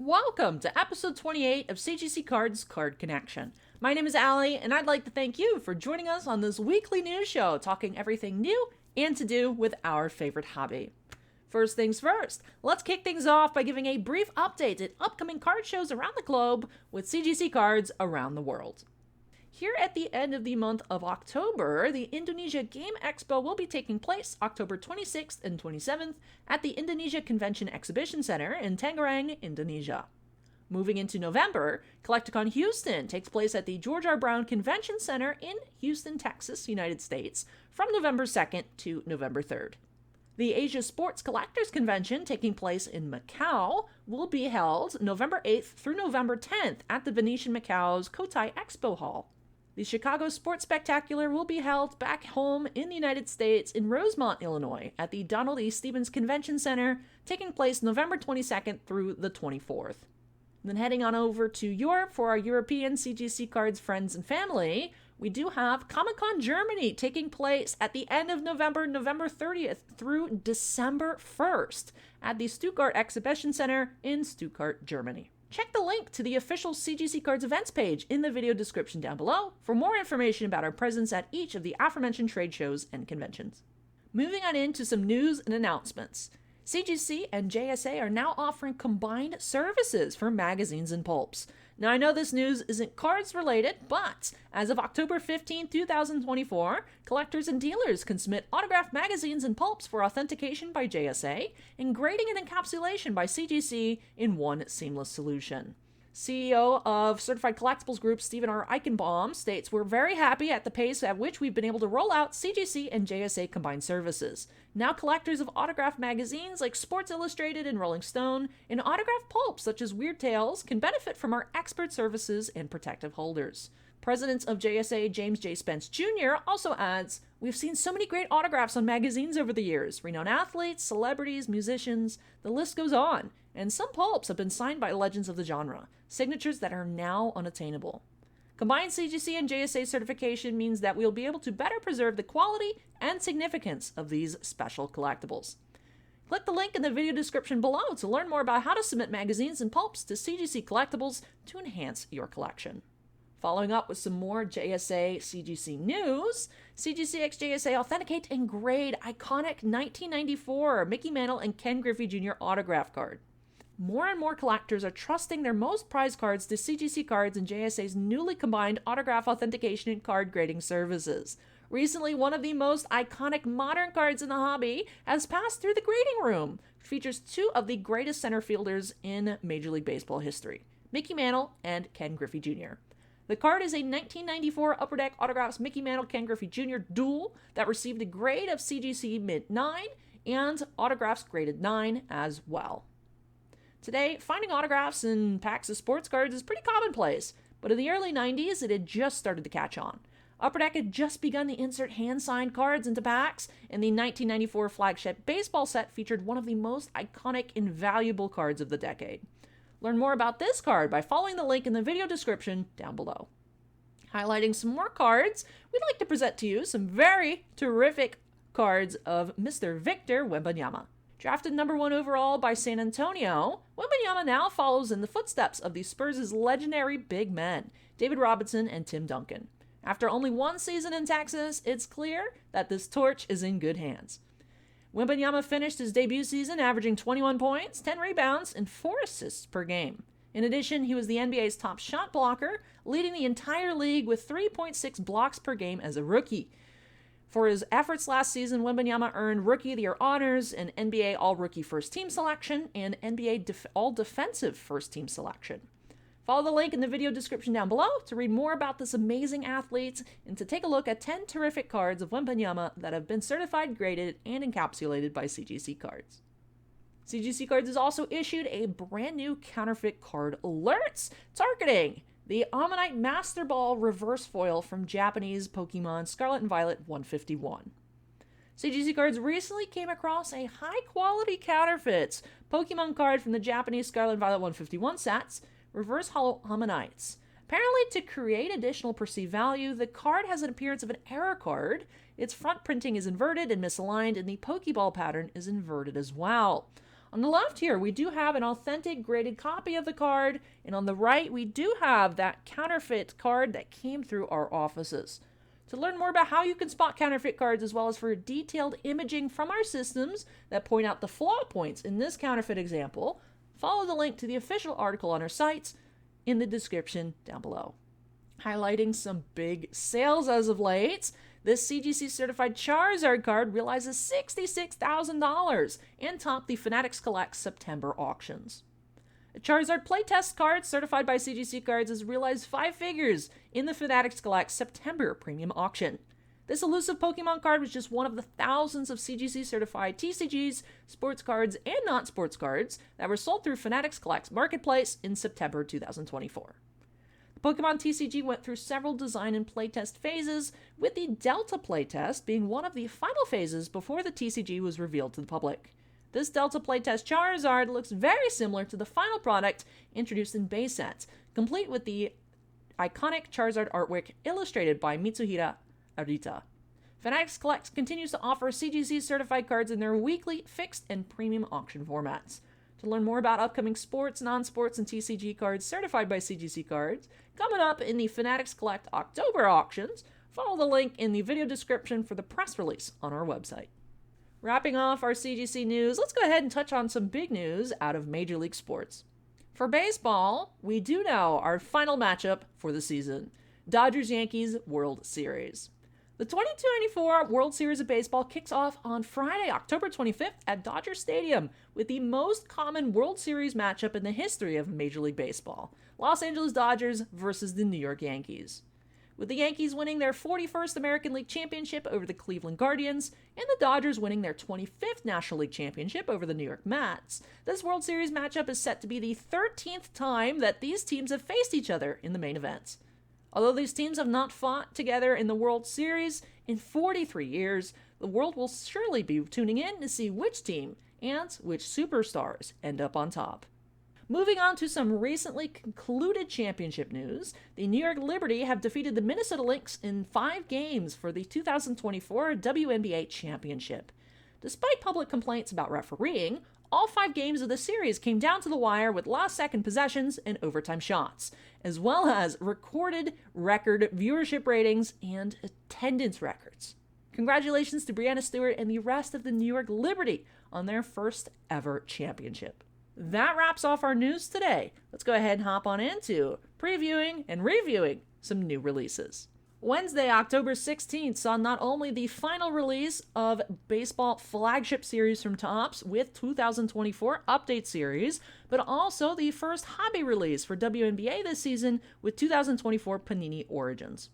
Welcome to episode 28 of CGC Cards Card Connection. My name is Allie, and I'd like to thank you for joining us on this weekly news show talking everything new and to do with our favorite hobby. First things first, let's kick things off by giving a brief update at upcoming card shows around the globe with CGC cards around the world. Here at the end of the month of October, the Indonesia Game Expo will be taking place October 26th and 27th at the Indonesia Convention Exhibition Center in Tangerang, Indonesia. Moving into November, Collecticon Houston takes place at the George R. Brown Convention Center in Houston, Texas, United States, from November 2nd to November 3rd. The Asia Sports Collectors Convention, taking place in Macau, will be held November 8th through November 10th at the Venetian Macau's Cotai Expo Hall. The Chicago Sports Spectacular will be held back home in the United States in Rosemont, Illinois, at the Donald E. Stephens Convention Center, taking place November 22nd through the 24th. Then heading on over to Europe for our European CGC Cards friends and family, we do have Comic-Con Germany taking place at the end of November, November 30th through December 1st at the Stuttgart Exhibition Center in Stuttgart, Germany. Check the link to the official CGC Cards events page in the video description down below for more information about our presence at each of the aforementioned trade shows and conventions. Moving on into some news and announcements. CGC and JSA are now offering combined services for magazines and pulps. Now, I know this news isn't cards related, but as of October 15, 2024, collectors and dealers can submit autographed magazines and pulps for authentication by JSA and grading and encapsulation by CGC in one seamless solution. CEO of Certified Collectibles Group, Stephen R. Eichenbaum, states, "We're very happy at the pace at which we've been able to roll out CGC and JSA combined services. Now collectors of autographed magazines like Sports Illustrated and Rolling Stone and autographed pulps such as Weird Tales can benefit from our expert services and protective holders." President of JSA, James J. Spence Jr., also adds, "We've seen so many great autographs on magazines over the years. Renowned athletes, celebrities, musicians, the list goes on. And some pulps have been signed by legends of the genre, signatures that are now unattainable. Combined CGC and JSA certification means that we'll be able to better preserve the quality and significance of these special collectibles." Click the link in the video description below to learn more about how to submit magazines and pulps to CGC Collectibles to enhance your collection. Following up with some more JSA CGC news, CGC x JSA authenticate and grade iconic 1994 Mickey Mantle and Ken Griffey Jr. autograph card. More and more collectors are trusting their most prized cards to CGC Cards and JSA's newly combined autograph authentication and card grading services. Recently, one of the most iconic modern cards in the hobby has passed through the grading room, which features two of the greatest center fielders in Major League Baseball history, Mickey Mantle and Ken Griffey Jr. The card is a 1994 Upper Deck Autographs Mickey Mantle Ken Griffey Jr. duel that received a grade of CGC Mint 9 and autographs graded 9 as well. Today, finding autographs in packs of sports cards is pretty commonplace, but in the early 90s, it had just started to catch on. Upper Deck had just begun to insert hand-signed cards into packs, and the 1994 flagship baseball set featured one of the most iconic and valuable cards of the decade. Learn more about this card by following the link in the video description down below. Highlighting some more cards, we'd like to present to you some very terrific cards of Mr. Victor Wembanyama. Drafted number 1 overall by San Antonio, Wembanyama now follows in the footsteps of the Spurs' legendary big men, David Robinson and Tim Duncan. After only one season in Texas, it's clear that this torch is in good hands. Wembanyama finished his debut season averaging 21 points, 10 rebounds, and 4 assists per game. In addition, he was the NBA's top shot blocker, leading the entire league with 3.6 blocks per game as a rookie. For his efforts last season, Wembanyama earned Rookie of the Year honors, an NBA All-Rookie First Team selection, and NBA All-Defensive First Team selection. Follow the link in the video description down below to read more about this amazing athlete and to take a look at 10 terrific cards of Wembanyama that have been certified, graded, and encapsulated by CGC Cards. CGC Cards has also issued a brand new counterfeit card alerts targeting the Ammonite Master Ball reverse foil from Japanese Pokemon Scarlet and Violet 151. CGC Cards recently came across a high-quality counterfeit Pokemon card from the Japanese Scarlet and Violet 151 sets, Reverse Hollow Ammonites. Apparently, to create additional perceived value, the card has an appearance of an error card. Its front printing is inverted and misaligned, and the Pokeball pattern is inverted as well. On the left here, we do have an authentic graded copy of the card, and on the right, we do have that counterfeit card that came through our offices. To learn more about how you can spot counterfeit cards, as well as for detailed imaging from our systems that point out the flaw points in this counterfeit example, follow the link to the official article on our sites in the description down below. Highlighting some big sales as of late, this CGC-certified Charizard card realizes $66,000 and topped the Fanatics Collect September auctions. A Charizard playtest card certified by CGC Cards has realized 5 figures in the Fanatics Collect September premium auction. This elusive Pokemon card was just one of the thousands of CGC-certified TCGs, sports cards, and non-sports cards that were sold through Fanatics Collect's marketplace in September 2024. Pokemon TCG went through several design and playtest phases, with the Delta playtest being one of the final phases before the TCG was revealed to the public. This Delta playtest Charizard looks very similar to the final product introduced in base sets, complete with the iconic Charizard artwork illustrated by Mitsuhira Arita. Fanatics Collect continues to offer CGC certified cards in their weekly, fixed, and premium auction formats. To learn more about upcoming sports, non-sports, and TCG cards certified by CGC Cards, coming up in the Fanatics Collect October auctions, follow the link in the video description for the press release on our website. Wrapping off our CGC news, let's go ahead and touch on some big news out of Major League Sports. For baseball, we do know our final matchup for the season, Dodgers-Yankees World Series. The 2024 World Series of Baseball kicks off on Friday, October 25th at Dodger Stadium with the most common World Series matchup in the history of Major League Baseball, Los Angeles Dodgers versus the New York Yankees. With the Yankees winning their 41st American League Championship over the Cleveland Guardians, and the Dodgers winning their 25th National League Championship over the New York Mets, this World Series matchup is set to be the 13th time that these teams have faced each other in the main events. Although these teams have not fought together in the World Series in 43 years, the world will surely be tuning in to see which team and which superstars end up on top. Moving on to some recently concluded championship news, the New York Liberty have defeated the Minnesota Lynx in 5 games for the 2024 WNBA Championship. Despite public complaints about refereeing, all 5 games of the series came down to the wire with last-second possessions and overtime shots, as well as recorded record viewership ratings and attendance records. Congratulations to Breanna Stewart and the rest of the New York Liberty on their first ever championship. That wraps off our news today. Let's go ahead and hop on into previewing and reviewing some new releases. Wednesday, October 16th saw not only the final release of Baseball Flagship Series from Topps with 2024 Update Series, but also the first hobby release for WNBA this season with 2024 Panini Origins.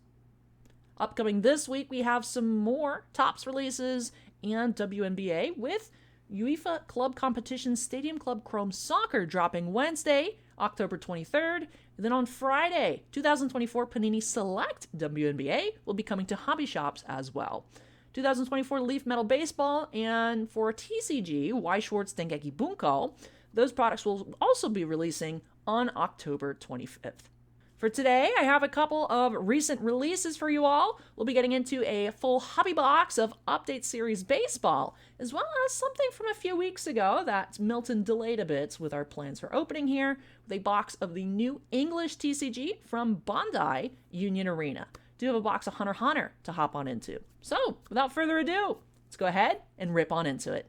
Upcoming this week, we have some more Topps releases and WNBA with UEFA Club Competition Stadium Club Chrome Soccer dropping Wednesday, October 23rd. And then on Friday, 2024 Panini Select WNBA will be coming to hobby shops as well. 2024 Leaf Metal Baseball and for TCG, Y Schwartz Dengeki Bunko, those products will also be releasing on October 25th. For today, I have a couple of recent releases for you all. We'll be getting into a full hobby box of Update Series Baseball, as well as something from a few weeks ago that Milton delayed a bit with our plans for opening here, with a box of the new English TCG from Bandai Union Arena. Do have a box of Hunter x Hunter to hop on into. So, without further ado, let's go ahead and rip on into it.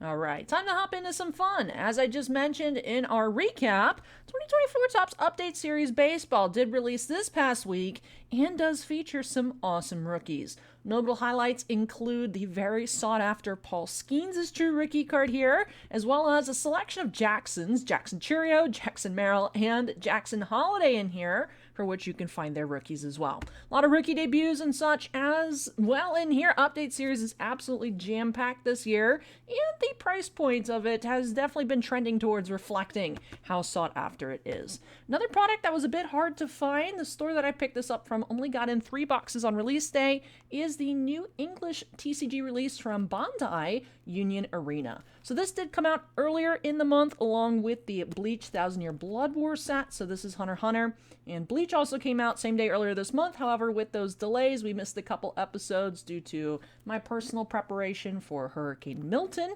All right, time to hop into some fun. As I just mentioned in our recap, 2024 Topps Update Series Baseball did release this past week and does feature some awesome rookies. Notable highlights include the very sought-after Paul Skeens' True Rookie card here, as well as a selection of Jackson Churio, Jackson Merrill, and Jackson Holiday in here, for which you can find their rookies as well. A lot of rookie debuts and such as well in here. Update Series is absolutely jam-packed this year, and the price point of it has definitely been trending towards reflecting how sought after it is. Another product that was a bit hard to find, the store that I picked this up from only got in 3 boxes on release day, is the new English TCG release from Bandai Union Arena. So this did come out earlier in the month along with the Bleach 1000 Year Blood War set. So this is Hunter x Hunter. And Bleach also came out same day earlier this month. However, with those delays, we missed a couple episodes due to my personal preparation for Hurricane Milton.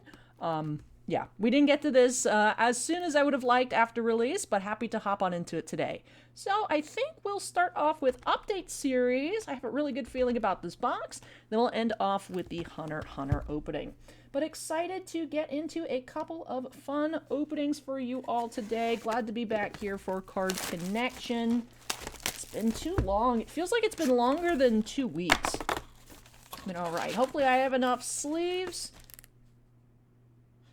yeah, we didn't get to this as soon as I would have liked after release, but happy to hop on into it today. So I think we'll start off with Update Series. I have a really good feeling about this box. Then we'll end off with the Hunter x Hunter opening. But excited to get into a couple of fun openings for you all today. Glad to be back here for Card Connection. It's been too long. It feels like it's been longer than 2 weeks. But all right, hopefully I have enough sleeves.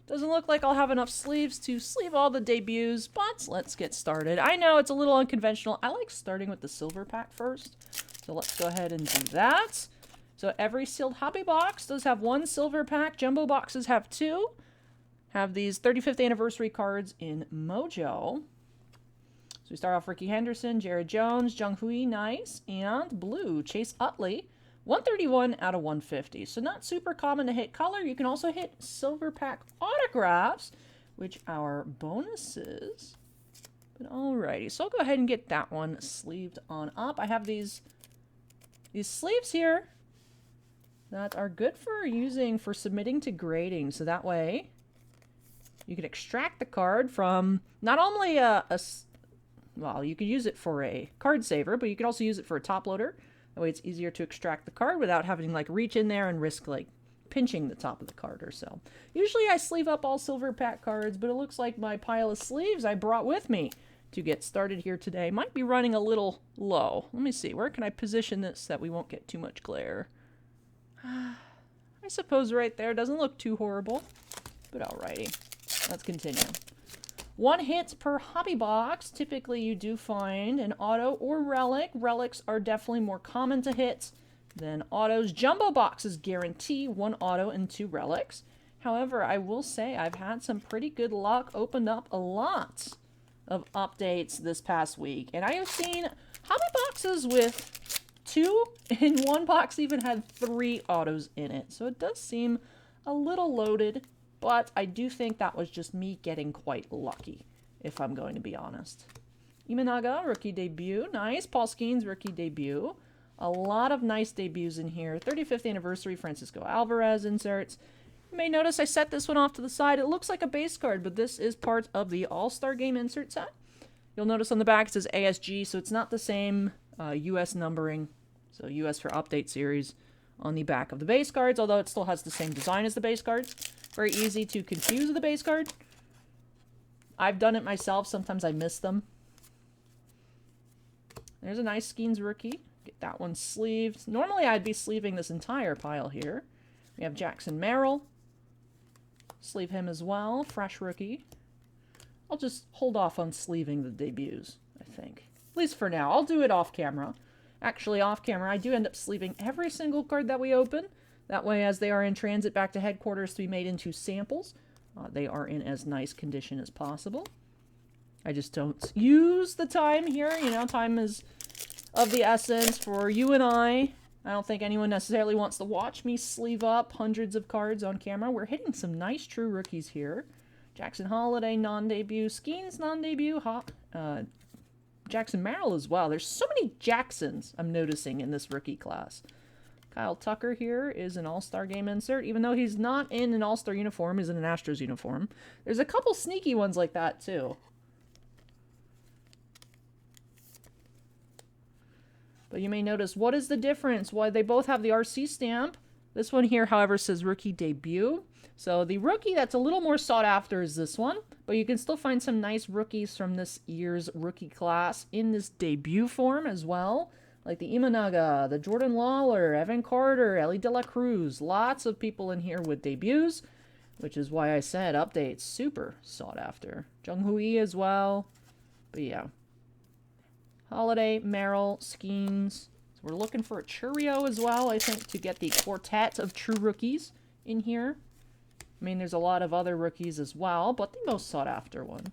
Doesn't look like I'll have enough sleeves to sleeve all the debuts, but let's get started. I know it's a little unconventional. I like starting with the silver pack first. So let's go ahead and do that. So every sealed hobby box does have 1 silver pack. Jumbo boxes have 2. Have these 35th anniversary cards in Mojo. So we start off Ricky Henderson, Jared Jones, Jung Hui, nice. And blue, Chase Utley. 131 out of 150. So not super common to hit color. You can also hit silver pack autographs, which are bonuses. But alrighty, so I'll go ahead and get that one sleeved on up. I have these sleeves here that are good for using for submitting to grading. So that way you can extract the card from not only well, you could use it for a card saver, but you can also use it for a top loader. That way it's easier to extract the card without having to like reach in there and risk like pinching the top of the card or so. Usually I sleeve up all silver pack cards, but it looks like my pile of sleeves I brought with me to get started here today might be running a little low. Let me see, where can I position this so that we won't get too much glare? I suppose right there doesn't look too horrible, but alrighty, let's continue. 1 hit per hobby box. Typically you do find an auto or relic. Relics are definitely more common to hit than autos. Jumbo boxes guarantee 1 auto and 2 relics. However, I will say I've had some pretty good luck, opened up a lot of updates this past week. And I have seen hobby boxes with 2, and 1 box even had 3 autos in it. So it does seem a little loaded. But I do think that was just me getting quite lucky, if I'm going to be honest. Imanaga, rookie debut. Nice. Paul Skeens, rookie debut. A lot of nice debuts in here. 35th anniversary, Francisco Alvarez inserts. You may notice I set this one off to the side. It looks like a base card, but this is part of the All-Star Game insert set. You'll notice on the back it says ASG, so it's not the same US numbering. So US for Update Series on the back of the base cards, although it still has the same design as the base cards. Very easy to confuse with the base card. I've done it myself. Sometimes I miss them. There's a nice Skeens rookie. Get that one sleeved. Normally I'd be sleeving this entire pile here. We have Jackson Merrill. Sleeve him as well. Fresh rookie. I'll just hold off on sleeving the debuts, I think. At least for now. I'll do it off camera. Actually, off camera, I do end up sleeving every single card that we open. That way, as they are in transit back to headquarters to be made into samples, they are in as nice condition as possible. I just don't use the time here. You know, time is of the essence for you and I. I don't think anyone necessarily wants to watch me sleeve up hundreds of cards on camera. We're hitting some nice true rookies here. Jackson Holiday, non-debut. Skeens, non-debut. Jackson Merrill as well. There's so many Jacksons I'm noticing in this rookie class. Kyle Tucker here is an All-Star Game insert. Even though he's not in an All-Star uniform, he's in an Astros uniform. There's a couple sneaky ones like that, too. But you may notice, what is the difference? Why they both have the RC stamp. This one here, however, says Rookie Debut. So the rookie that's a little more sought after is this one. But you can still find some nice rookies from this year's rookie class in this debut form as well. Like the Imanaga, the Jordan Lawler, Evan Carter, Ellie De La Cruz. Lots of people in here with debuts, which is why I said updates super sought after. Jung Hui as well. But yeah. Holiday, Merrill, Skeens. So we're looking for a Churio as well, I think, to get the quartet of true rookies in here. I mean, there's a lot of other rookies as well, but the most sought after ones.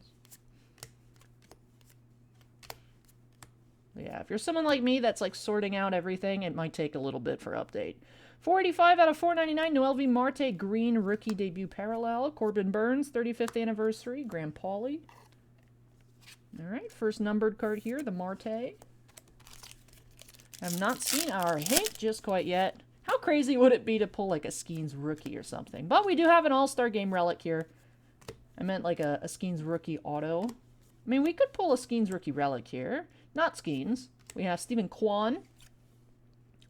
Yeah, if you're someone like me that's like sorting out everything, it might take a little bit for update. 485 out of 499, Noel V. Marte, green rookie debut parallel. Corbin Burns, 35th anniversary, Graham Pauley. All right, first numbered card here, the Marte. I've not seen our hit just quite yet. How crazy would it be to pull like a Skeens rookie or something? But we do have an All-Star Game relic here. I meant like a Skeens rookie auto. I mean, we could pull a Skeens rookie relic here. Not Skeens. We have Stephen Kwan.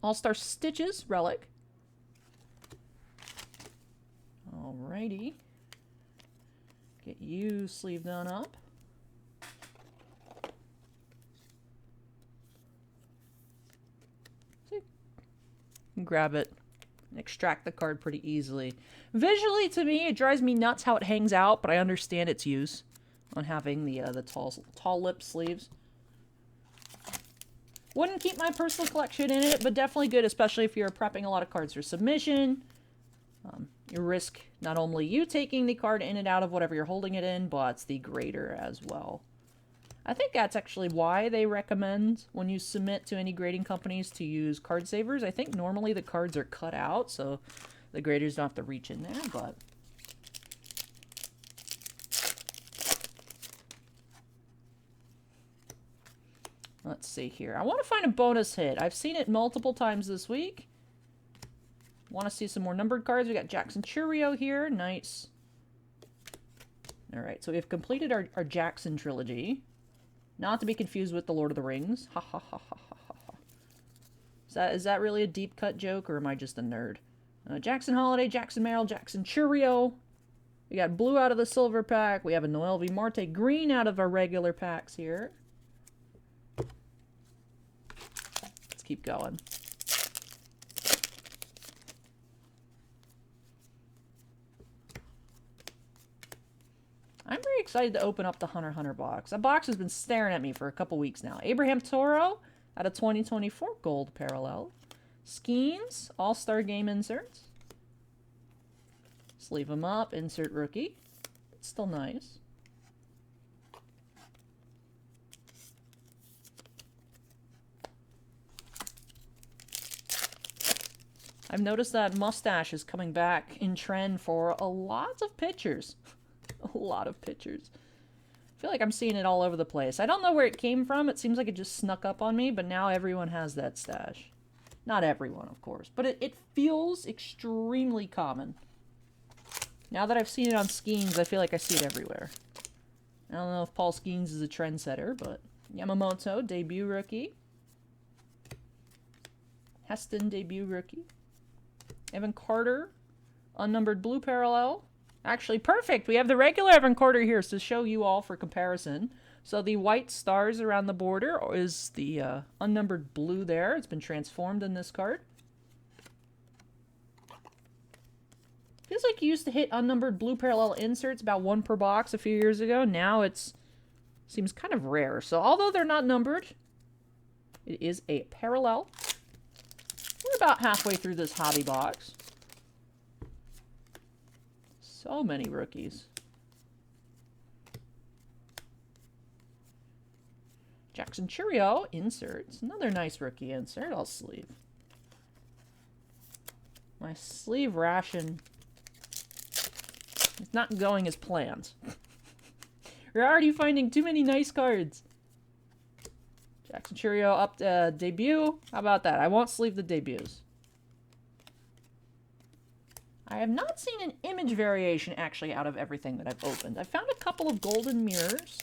All-Star Stitches relic. Alrighty. Get you sleeve done up. See? You can grab it and extract the card pretty easily. Visually, to me, it drives me nuts how it hangs out, but I understand its use on having the tall lip sleeves. Wouldn't keep my personal collection in it, but definitely good, especially if you're prepping a lot of cards for submission. You risk not only you taking the card in and out of whatever you're holding it in, but it's the grader as well. I think that's actually why they recommend when you submit to any grading companies to use card savers. I think normally the cards are cut out, so the graders don't have to reach in there, but... Let's see here. I want to find a bonus hit. I've seen it multiple times this week. Want to see some more numbered cards. We got Jackson Churio here. Nice. Alright, so we've completed our Jackson trilogy. Not to be confused with the Lord of the Rings. Ha ha ha ha ha ha. Is that really a deep cut joke, or am I just a nerd? Jackson Holiday, Jackson Merrill, Jackson Churio. We got blue out of the silver pack. We have a Noel V. Marte green out of our regular packs here. Let's keep going. I'm very excited to open up the Hunter x Hunter box. That box has been staring at me for a couple weeks now. Abraham Toro out of 2024 gold parallel. Skeens, All-Star Game inserts. Sleeve them up, insert rookie. It's still nice. I've noticed that mustache is coming back in trend for a lot of pitchers. A lot of pitchers. I feel like I'm seeing it all over the place. I don't know where it came from. It seems like it just snuck up on me, but now everyone has that stash. Not everyone, of course, but it feels extremely common. Now that I've seen it on Skeens, I feel like I see it everywhere. I don't know if Paul Skeens is a trendsetter, but Yamamoto, debut rookie. Heston, debut rookie. Evan Carter, unnumbered blue parallel. Actually, perfect. We have the regular Evan Carter here to show you all for comparison. So the white stars around the border is the unnumbered blue there. It's been transformed in this card. Feels like you used to hit unnumbered blue parallel inserts about 1 per box a few years ago. Now it's seems kind of rare. So although they're not numbered, it is a parallel. We're about halfway through this hobby box. So many rookies. Jackson Churio, inserts. Another nice rookie insert. I'll sleeve. My sleeve ration is not going as planned. We're already finding too many nice cards. Jackson Churio up to debut. How about that? I won't sleeve the debuts. I have not seen an image variation actually out of everything that I've opened. I found a couple of golden mirrors.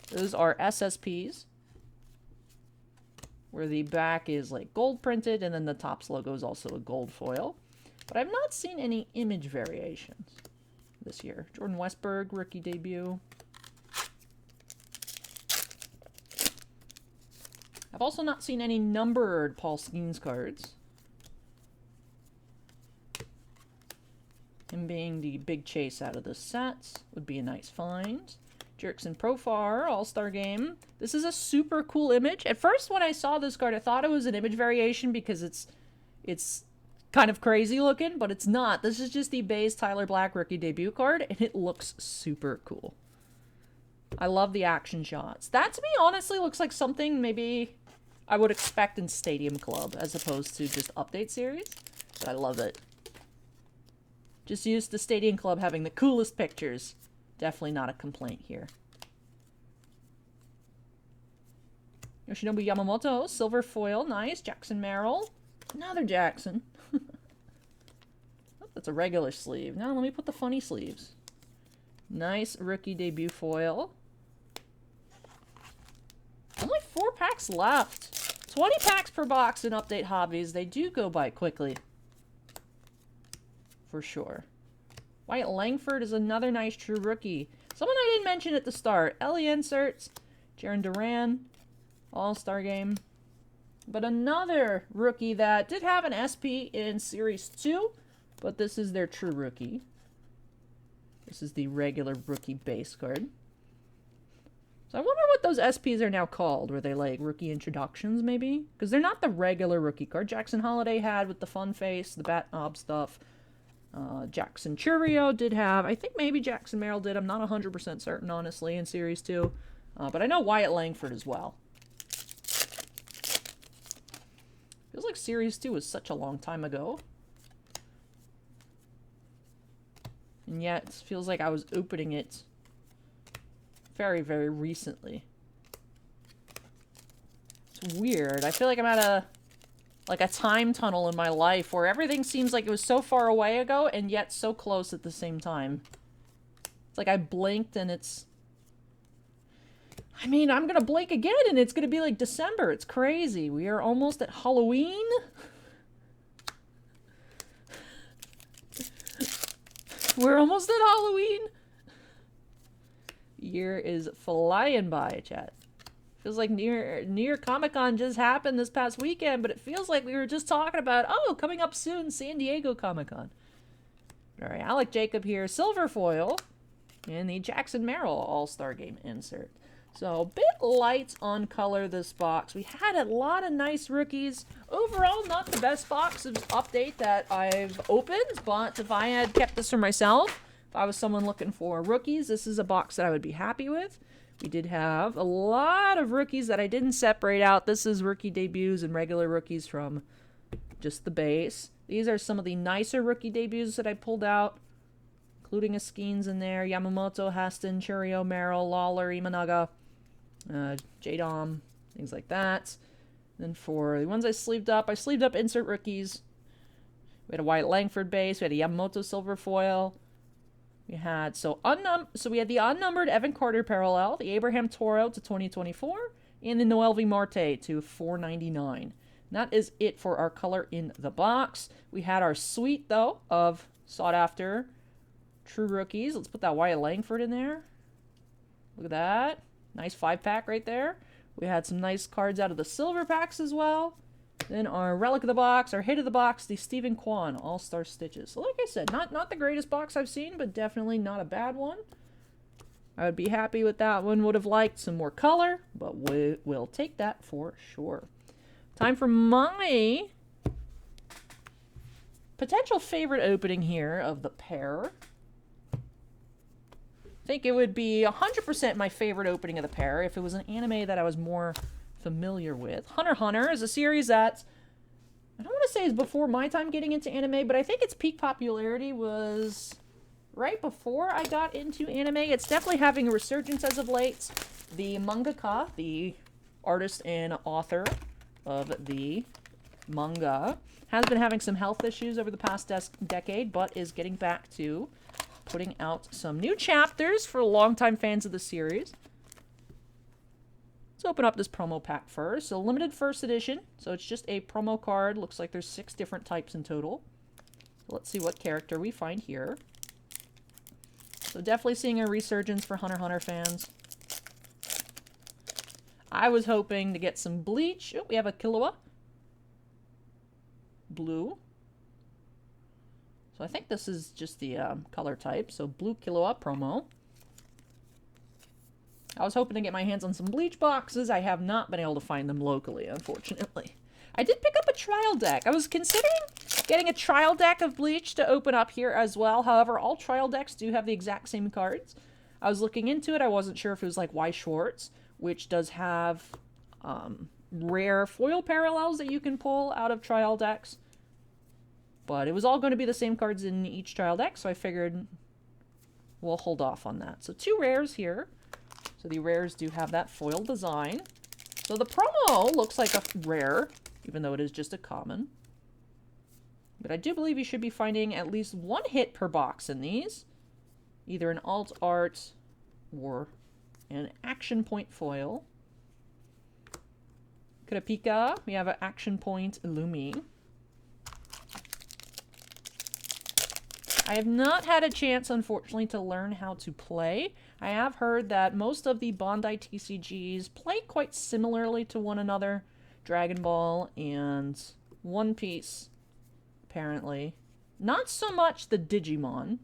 Those are SSPs, where the back is like gold printed and then the Topps logo is also a gold foil. But I've not seen any image variations this year. Jordan Westberg, rookie debut. I've also not seen any numbered Paul Skeens cards. Him being the big chase out of the sets would be a nice find. Jerickson Profar, All-Star Game. This is a super cool image. At first, when I saw this card, I thought it was an image variation because it's kind of crazy looking, but it's not. This is just the base Tyler Black rookie debut card, and it looks super cool. I love the action shots. That, to me, honestly looks like something maybe I would expect in Stadium Club as opposed to just Update Series. But I love it. Just used to Stadium Club having the coolest pictures. Definitely not a complaint here. Yoshinobu Yamamoto, silver foil, nice. Jackson Merrill, another Jackson. Oh, that's a regular sleeve. Now let me put the funny sleeves. Nice rookie debut foil. Only 4 packs left. 20 packs per box in Update Hobbies. They do go by quickly. For sure. Wyatt Langford is another nice true rookie. Someone I didn't mention at the start. Ellie inserts. Jaron Duran. All-Star Game. But another rookie that did have an SP in Series 2. But this is their true rookie. This is the regular rookie base card. So I wonder what those SPs are now called. Were they like rookie introductions maybe? Because they're not the regular rookie card. Jackson Holiday had with the fun face, the bat knob stuff. Jackson Churio did have. I think maybe Jackson Merrill did. I'm not 100% certain, honestly, in Series 2. But I know Wyatt Langford as well. Feels like Series 2 was such a long time ago. And yet, it feels like I was opening it very, very recently. It's weird. I feel like I'm at a time tunnel in my life where everything seems like it was so far away ago and yet so close at the same time. It's like I blinked and it's... I mean, I'm gonna blink again and it's gonna be like December. It's crazy. We are almost at Halloween. We're almost at Halloween. Year is flying by, chat. Feels like New York Comic-Con just happened this past weekend, but it feels like we were just talking about, oh, coming up soon, San Diego Comic-Con. All right, Alec Jacob here, silver foil, and the Jackson Merrill All-Star Game insert. So, a bit light on color this box. We had a lot of nice rookies. Overall, not the best box of update that I've opened, but if I had kept this for myself, if I was someone looking for rookies, this is a box that I would be happy with. We did have a lot of rookies that I didn't separate out. This is rookie debuts and regular rookies from just the base. These are some of the nicer rookie debuts that I pulled out, including a Skeens in there, Yamamoto, Haston, Churio, Merrill, Lawler, Imanaga, J-Dom, things like that. Then for the ones I sleeved up insert rookies. We had a Wyatt Langford base. We had a Yamamoto silver foil. We had we had the unnumbered Evan Carter parallel, the Abraham Toro to 2024, and the Noel V. Marte to 499. And that is it for our color in the box. We had our suite, though, of sought-after true rookies. Let's put that Wyatt Langford in there. Look at that. Nice 5-pack right there. We had some nice cards out of the silver packs as well. Then our relic of the box, our hit of the box, the Stephen Kwan All-Star Stitches. So like I said, not the greatest box I've seen, but definitely not a bad one. I would be happy with that one. Would have liked some more color, but we will take that for sure. Time for my potential favorite opening here of the pair. I think it would be 100% my favorite opening of the pair if it was an anime that I was more familiar with. Hunter x Hunter is a series that I don't want to say is before my time getting into anime, but I think its peak popularity was right before I got into anime. It's definitely having a resurgence as of late. The mangaka, the artist and author of the manga, has been having some health issues over the past decade, but is getting back to putting out some new chapters for longtime fans of the series. Let's open up this promo pack first. So limited first edition. So it's just a promo card. Looks like there's 6 different types in total. So let's see what character we find here. So definitely seeing a resurgence for Hunter x Hunter fans. I was hoping to get some Bleach. Oh, we have a Killua. Blue. So I think this is just the color type. So blue Killua promo. I was hoping to get my hands on some Bleach boxes. I have not been able to find them locally, unfortunately. I did pick up a trial deck. I was considering getting a trial deck of Bleach to open up here as well. However, all trial decks do have the exact same cards. I was looking into it. I wasn't sure if it was like Y Schwartz, which does have rare foil parallels that you can pull out of trial decks. But it was all going to be the same cards in each trial deck, so I figured we'll hold off on that. So 2 rares here. So the rares do have that foil design. So the promo looks like a rare, even though it is just a common. But I do believe you should be finding at least 1 hit per box in these. either an alt art or an action point foil. Kurapika, we have an action point Illumi. I have not had a chance, unfortunately, to learn how to play. I have heard that most of the Bandai TCGs play quite similarly to one another. Dragon Ball and One Piece, apparently. Not so much the Digimon,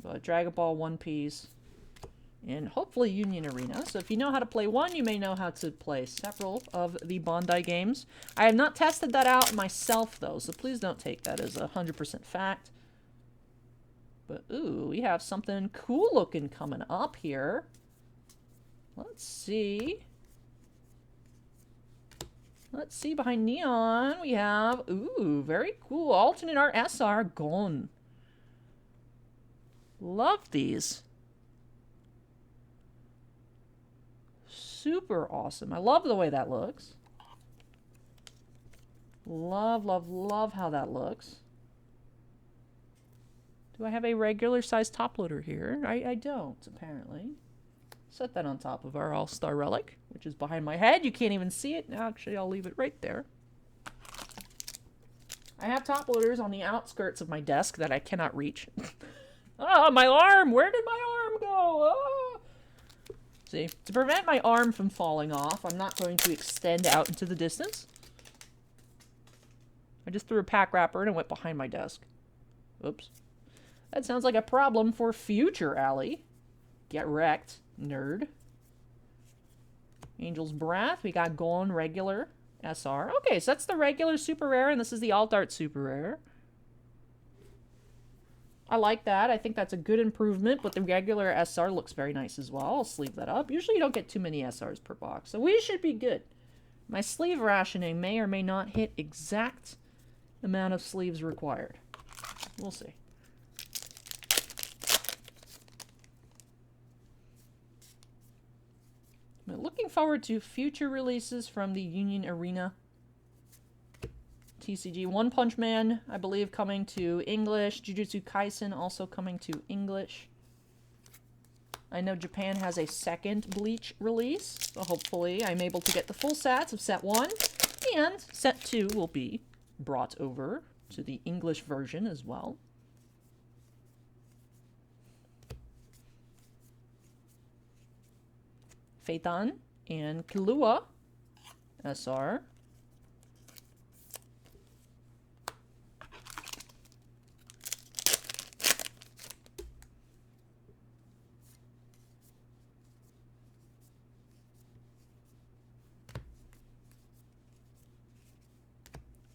but Dragon Ball, One Piece, and hopefully Union Arena. So if you know how to play one, you may know how to play several of the Bandai games. I have not tested that out myself, though, so please don't take that as 100% fact. But, ooh, we have something cool looking coming up here. Let's see. Let's see, behind Neon, we have, ooh, very cool. Alternate Art SR Gon. Love these. Super awesome. I love the way that looks. Love, love, love how that looks. Do I have a regular size top loader here? I don't, apparently. Set that on top of our All-Star Relic, which is behind my head. You can't even see it. Actually, I'll leave it right there. I have top loaders on the outskirts of my desk that I cannot reach. Ah, my arm! Where did my arm go? Ah! See, to prevent my arm from falling off, I'm not going to extend out into the distance. I just threw a pack wrapper and it went behind my desk. Oops. That sounds like a problem for future Allie. Get wrecked, nerd. Angel's Breath. We got Gon regular SR. Okay, so that's the regular super rare, and this is the alt art super rare. I like that. I think that's a good improvement, but the regular SR looks very nice as well. I'll sleeve that up. Usually you don't get too many SRs per box, so we should be good. My sleeve rationing may or may not hit exact amount of sleeves required. We'll see. I'm looking forward to future releases from the Union Arena TCG. One Punch Man, I believe, coming to English. Jujutsu Kaisen also coming to English. I know Japan has a second Bleach release, so hopefully I'm able to get the full sets of set 1, and set 2 will be brought over to the English version as well. Phaeton and Killua SR.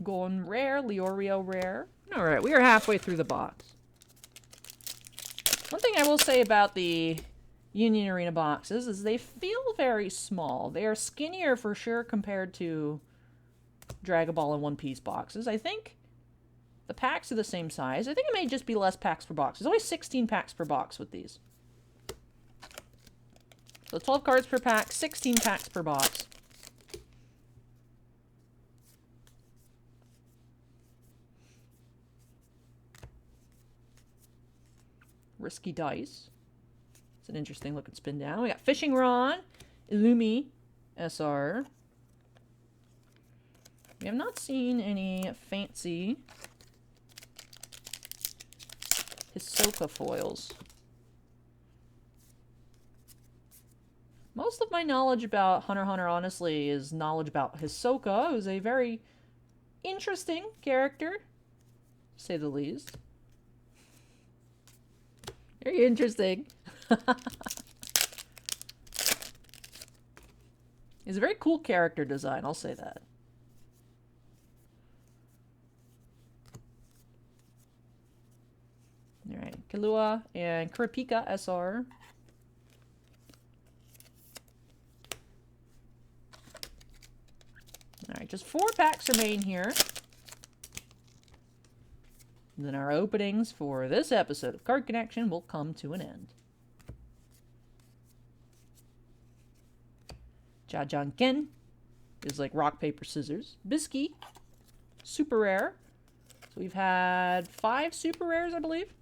Gon rare, Leorio rare. Alright, we are halfway through the box. One thing I will say about the Union Arena boxes is they feel very small. They are skinnier for sure compared to Dragon Ball and One Piece boxes. I think the packs are the same size. I think it may just be less packs per box. There's only 16 packs per box with these. So 12 cards per pack, 16 packs per box. Risky Dice. It's an interesting looking spin down. We got Fishing Rod, Illumi SR. We have not seen any fancy Hisoka foils. Most of my knowledge about Hunter x Hunter, honestly, is knowledge about Hisoka, who's a very interesting character, to say the least. Very interesting. He's a very cool character design, I'll say that. Alright, Killua and Kurapika SR. Alright, just 4 packs remain here. And then our openings for this episode of Card Connection will come to an end. Jajanken is like rock, paper, scissors. Bisky, super rare. So we've had 5 super rares, I believe.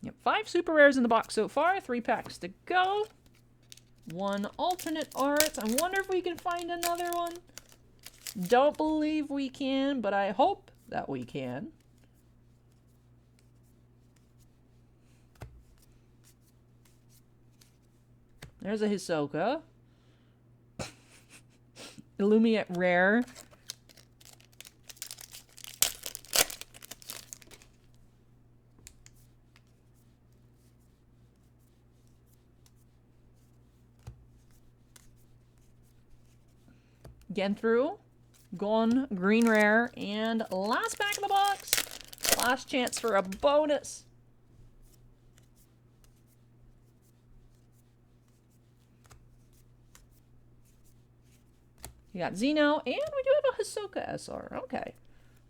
Yep, 5 super rares in the box so far. 3 packs to go. 1 alternate art. I wonder if we can find another one. Don't believe we can, but I hope that we can. There's a Hisoka. Illuminate rare. Again through. Gone, green rare, and last pack of the box. Last chance for a bonus. You got Xeno, and we do have a Hisoka SR. Okay.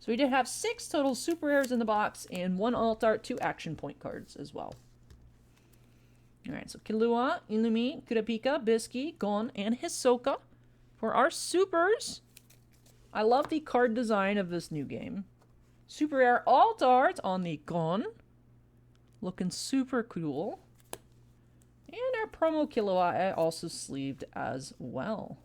So we did have 6 total super rares in the box, and 1 alt art, 2 action point cards as well. Alright, so Killua, Illumi, Kurapika, Bisky, Gon, and Hisoka. For our supers, I love the card design of this new game. Super rare alt art on the Gon. Looking super cool. And our promo Killua also sleeved as well.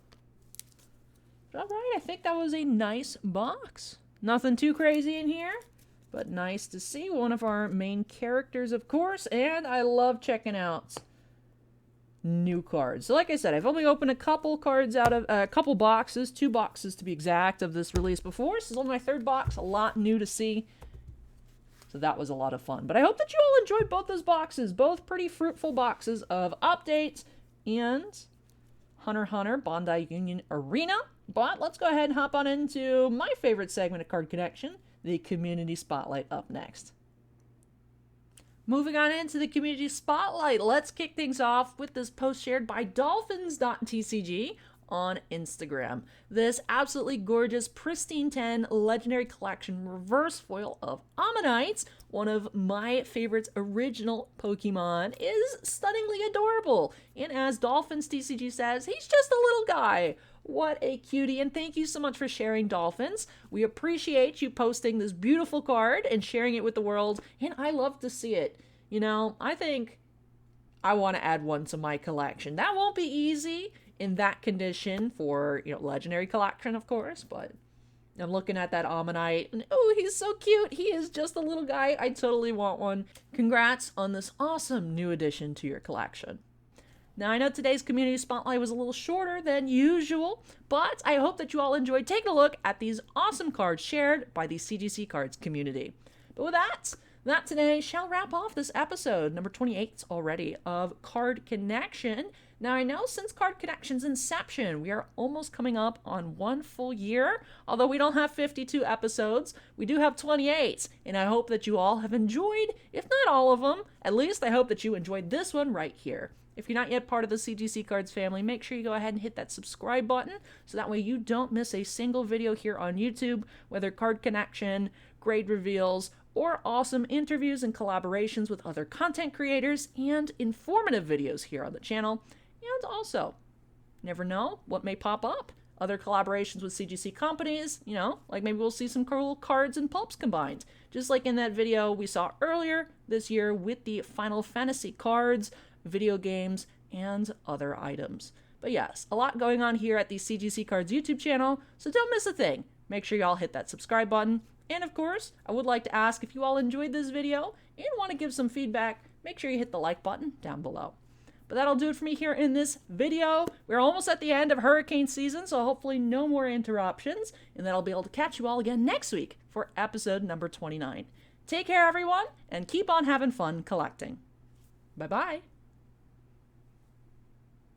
Alright, I think that was a nice box. Nothing too crazy in here, but nice to see one of our main characters, of course, and I love checking out new cards. So like I said, I've only opened a couple cards out of a couple boxes, 2 boxes to be exact, of this release before. This is only my 3rd box, a lot new to see. So that was a lot of fun. But I hope that you all enjoyed both those boxes, both pretty fruitful boxes of updates and Hunter x Hunter Bandai Union Arena. But let's go ahead and hop on into my favorite segment of Card Connection, the Community Spotlight, up next. Moving on into the Community Spotlight, let's kick things off with this post shared by dolphins.tcg on Instagram. This absolutely gorgeous Pristine 10 Legendary Collection reverse foil of Ammonites, one of my favorite original Pokemon, is stunningly adorable. And as Dolphins TCG says, he's just a little guy. What a cutie, and thank you so much for sharing, Dolphins. We appreciate you posting this beautiful card and sharing it with the world, and I love to see it. You know, I think I want to add one to my collection. That won't be easy in that condition for, you know, Legendary Collection, of course, but I'm looking at that Ammonite, and oh, he's so cute. He is just a little guy. I totally want one. Congrats on this awesome new addition to your collection. Now, I know today's Community Spotlight was a little shorter than usual, but I hope that you all enjoyed taking a look at these awesome cards shared by the CGC Cards community. But with that today shall wrap off this episode, number 28 already, of Card Connection. Now, I know since Card Connection's inception, we are almost coming up on 1 full year. Although we don't have 52 episodes, we do have 28, and I hope that you all have enjoyed, if not all of them, at least I hope that you enjoyed this one right here. If you're not yet part of the CGC Cards family, make sure you go ahead and hit that subscribe button so that way you don't miss a single video here on YouTube, whether Card Connection, grade reveals, or awesome interviews and collaborations with other content creators and informative videos here on the channel. And also, never know what may pop up. Other collaborations with CGC companies, you know, like maybe we'll see some cool cards and pulps combined. Just like in that video we saw earlier this year with the Final Fantasy cards, video games, and other items. But yes, a lot going on here at the CGC Cards YouTube channel, so don't miss a thing. Make sure y'all hit that subscribe button. And of course, I would like to ask if you all enjoyed this video and want to give some feedback, make sure you hit the like button down below. But that'll do it for me here in this video. We're almost at the end of hurricane season, so hopefully no more interruptions, and then I'll be able to catch you all again next week for episode number 29. Take care, everyone, and keep on having fun collecting. Bye-bye.